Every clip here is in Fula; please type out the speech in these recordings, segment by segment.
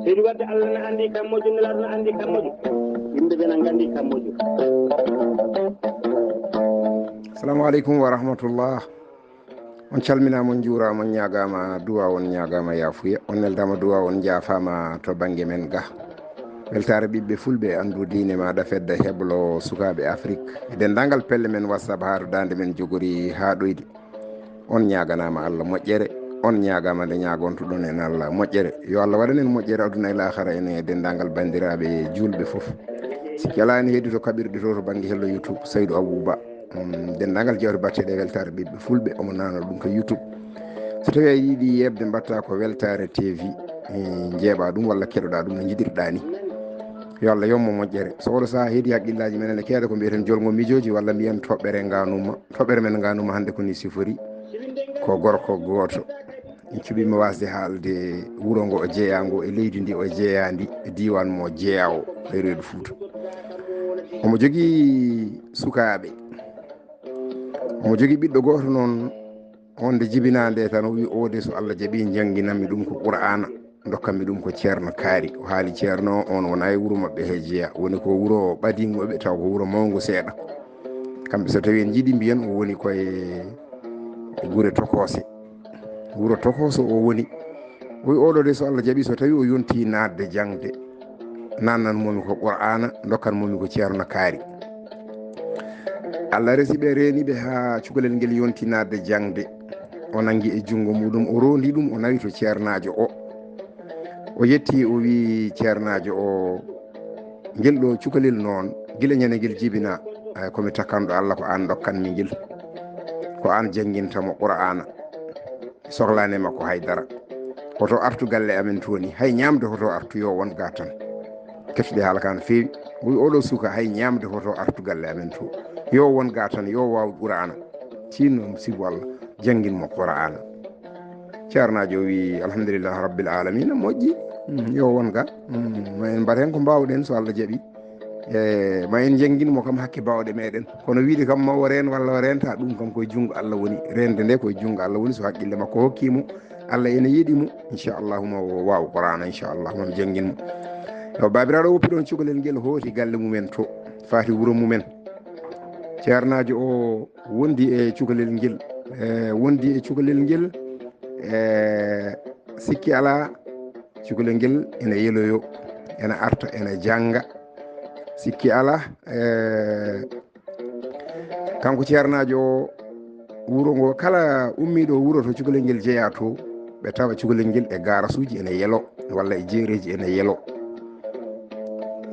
seydi wadde Allah ne andi kam moƴƴo nelaɗo ne andi kam moƴƴo yimɓe ɓe nan gandi kam moƴƴo. assalamu aleykum wa rahmatullah. on calminama on juurama on ñagama duwa on ñagama yafuya on neldama duwa on jaafama to banggue men ga weltare ɓiɓɓe fulɓe andu diine maɗa fedda heblo sukaɓe afrique e dendagal pelle men whatsapp haardade men jogori ha ɗoyde on ñaganama Allah moƴƴere on ñagama nde ñagontoɗon en Allah moƴƴere yo Allah waɗan en moƴƴere aduna e lahara ene dendagal bandiraɓe julɓe foof sikki ala ne heddi to kaɓirɗe to banggue hello youtube Saydou Abouba dendagal jewte batteɗe weltare ɓiɓɓe fulɓe omo nana ɗum ko youtube so tawi a yiiɗi yebde mbatta ko weltare tv jeeɓa ɗum walla keɗoɗa ɗum no jiɗirɗa ni yo Allah yommo moƴƴere so oɗo saaha heedi haqqillaji men ene keeda ko mbiyeten jolgo mijoji walla mbiyen toɓɓere ganuma toɓɓere men ganuma hande koni sifori ko gorko goto en cuɓima wasde haalde wuuro ngo o jeeyango e leydi ndi o jeeyandi e diwan mo jeeya o e reedu Fouta omo jogui sukaɓe omo jogui ɓiɗɗo goto noon wonde jibinande tan o wi ode so Allah jaaɓi jangguinanmi ɗum ko Qur'ana dokkanmi ɗum ko ceerno kaari o haali ceerno on wona e wuuro mabɓe he jeeya woni ko wuuro ɓadimoɓe taw ko wuuro mawgo seeɗa kamɓe so tawi en jiiɗi mbiyen o woni koye guure tokose wuuro tokoso o woni o wi oɗo de so Allah jaaɓi so tawi o yonti nadde jangde nannan momi ko Qur'ana dokkan momi ko ceerno kaari Allah resi ɓe reniɓe ha cukalel ngel yonti nadde jangde o nangui e jungo muɗum o rondi ɗum o nawi to ceernajo o yetti o wi ceernajo o ngel ɗo cukalel noon guila ñande ngel jibina komi takkanɗo Allah ko an dokkanmi ngel ko an jangguintamo Qur'ana sohlane makko haydara hoto artu galle amen toni hay ñamde hoto artu yo won ga tan kettuɗe haala ka no feewi o wi oɗo suka hay ñamde hoto artu galle amen to yo won ga tan yo waw Qur'ana tinno sibu Allah jangguinmo Qur'ana ceernajo wi alhamdulillah rabbil alamina moƴƴi yo won ga ma en mbaɗ hen ko mbawɗen so Allah jaaɓi e ma en jangguinmo kam hakke bawɗe meɗen kono wiide kam ma o reen walla o renta ɗum kam koye junggo Allah woni rende nde koye junggo Allah woni so haqqille makko hokkimo Allah ene yiiɗimo inchallahu ma o waw Qur'ana inchallahu mami jangguinmo yo babiraɗo woppi ɗon cukalel ngel hooti galle mumen to faati wuuro mumen ceernajo o wondi e cukalel ngel wondi e cukalel ngel sikki ala cukalel ngel ene yeloyo ene arta ene janga sikki ala kanko ceernajo o wuuro ngo kala ummiɗo wuuro to cukalel ngel jeeya to ɓe tawa cukalel ngel e garasuji ene yelo walla e jeereji ene yelo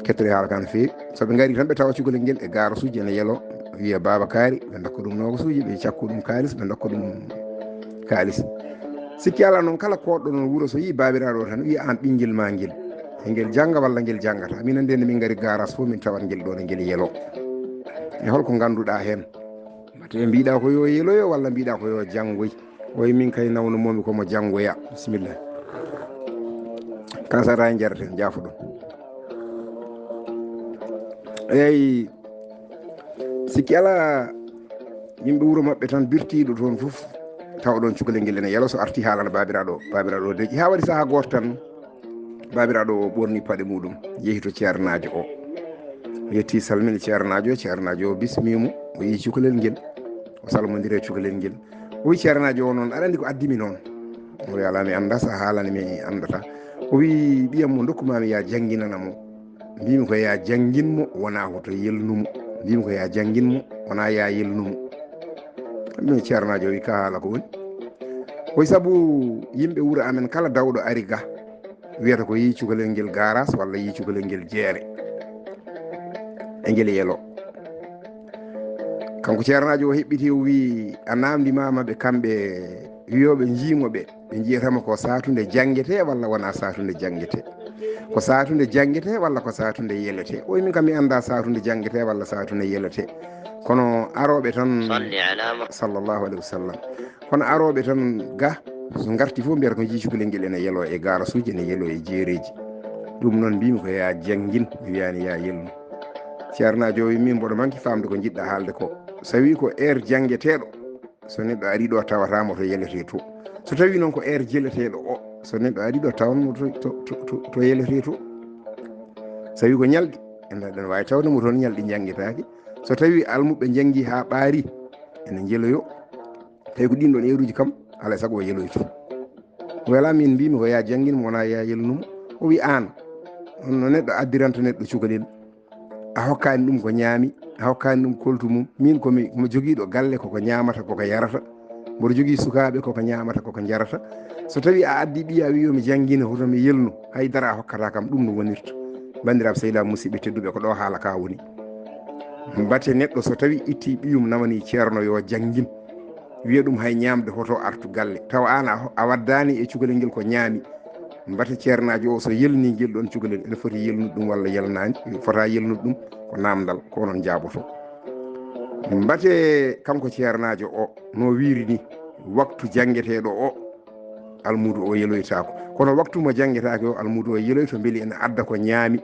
kettore haala kan feewi soɓe gari tan ɓe tawa cukalel ngel e garasuji ene yelo wiya baba kaari ɓe dokka ɗum nogosuji ɓe cakku ɗum kalis ɓe dokka ɗum kalis sikki ala noon kala koɗɗo noon wuuro so yi babiraɗo tan wiya an ɓinguel ma ngel e ngel jangga walla ngel jangata minen nde nde min gari garas fof min tawat ngel ɗon e ngel yelo e holko ganduɗa hen te mbiɗa ko yo yeloyo walla mbiɗa ko yo janggoy oye min kay nawno momi komo janggoya bisimillah kansata e jareten jafo ɗum eyyi sikki ala yimɓe wuuro mabɓe tan birtiɗo toon foof tawa ɗon cukalel ngel ene yelo so arti haalana babiraɗo deƴƴi ha waɗi saaha goto tan babiraɗo o ɓorni paɗe muɗum yeehi to ceernajo o yetti salmini ceernajo o bismimo o yi cukalel ngel o salmodiri e cukalel ngel o wi ceernajo o noon aɗa andi ko addimi noon o wi ala mi anda sa haalani mi andata o wi ɓiyam mo dokkumami ya jangguinanamo mbimi ko ya jangguinmo wona hoto yelnumo mbimi ko ya jangguinmo wona ya yelnumo mi ceernajo wi ka haala ko woni koye saabu yimɓe wuuro amen kala dawɗo ari ga wiyata ko yi cukalel ngel garas walla yi cukalel ngel jeere e ngel yelo kanko ceernajo o heɓɓiti o wi a namdimama ɓe kamɓe wiyoɓe jiimoɓe ɓe jiyatama ko satunde jangguete walla wona satunde jangguete ko satunde jangguete walla ko satunde yelete o wi min kam mi anda satunde jangguete walla satunde yelete kono aroɓe tan sallllahu alayhi wa sallam kono aroɓe tan ga so garti fof mbiyata ko jii cukalel ngel ene yelo e garasuji ene yelo e jeereji ɗum noon mbimi ko ya janggin mi wiyani ya yelnu ceernajo wi min mboɗo manki famde ko jiɗɗa haalde ko so wi ko aire janggueteɗo so neɗɗo ari ɗo tawatamo to yelete to so tawi noon ko aire jeleteɗo o so neɗɗo ari ɗo tawanmo to yelete to so tawi ko ñalɗi ene wawi tawnemo toon ñalɗi jangguetake so tawi almuɓe janggi ha ɓaari ene jeeloyo tawi ko ɗin ɗon heruji kam alay saago o yeloyto wala min mbimi ko ya jangguinmo wona ya yelnumo o wi an no neɗɗo addiranta neɗɗo cukalel a hokkani ɗum ko ñaami a hokkani ɗum koltu mum min komi joguiɗo galle koko ñamata koko yarata mboɗo jogui sukaɓe koko ñamata koko jarata so tawi a addi ɓiya wi yomi jangguine hoto mi yelnu haydara a hokkata kam ɗum no wonirta bandiraɓe sehilaɓe musidɓe tedduɓe ko ɗo haala ka woni batte neɗɗo so tawi itti ɓiyum namani ceerno yo janggin wiya ɗum hay ñamde hoto artu galle tawa an a waddani e cukalel ngel ko ñaami mbate ceernajo o so yelni guel ɗon cukalel ene foti yelnude ɗum walla yelnani fota yelnude ɗum ko namdal ko onon jaaboto mbate kanko ceernajo o no wiiri ni waktu janggueteɗo o almudu o yeloytako kono waktu mo jangguetake o almudu o yeloyto beeli ene adda ko ñaami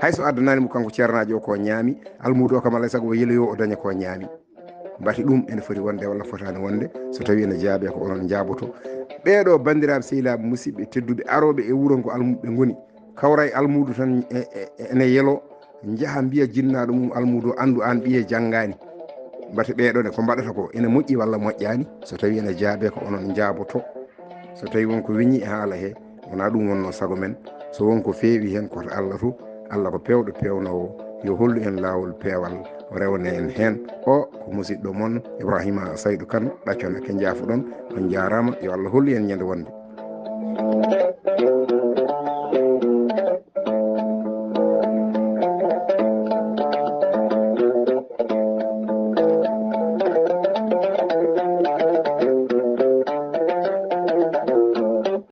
hayso addanani mo kanko ceernajo o ko ñaami almudu o kam alay saago o yeloyo o daña ko ñaami mbati ɗum ene foti wonde walla fotani wonde so tawi ene jaabe ko onon jaaboto ɓeɗo bandiraɓe sehilaɓe musidɓe tedduɓe aroɓe e wuuro ngo almuɓe goni kawra e almudu tan ene yelo jaaha mbiya jinnaɗo mum almudu andu an ɓiye janggani mbate ɓeɗone ko mbaɗata ko ene moƴƴi walla moƴƴani so tawi ene jaabe ko onon jaaboto so tawi wonko weñi e haala he wona ɗum wonno saago men so wonko feewi hen koto Allah to Allah ko pewɗo pewnowo yo hollu en lawol peewal o rewne en hen o ko musidɗo moon Ibrahima Saydou Kane ɗaccon eke jaafoɗon on jarama yo Allah hollu en ñande wonde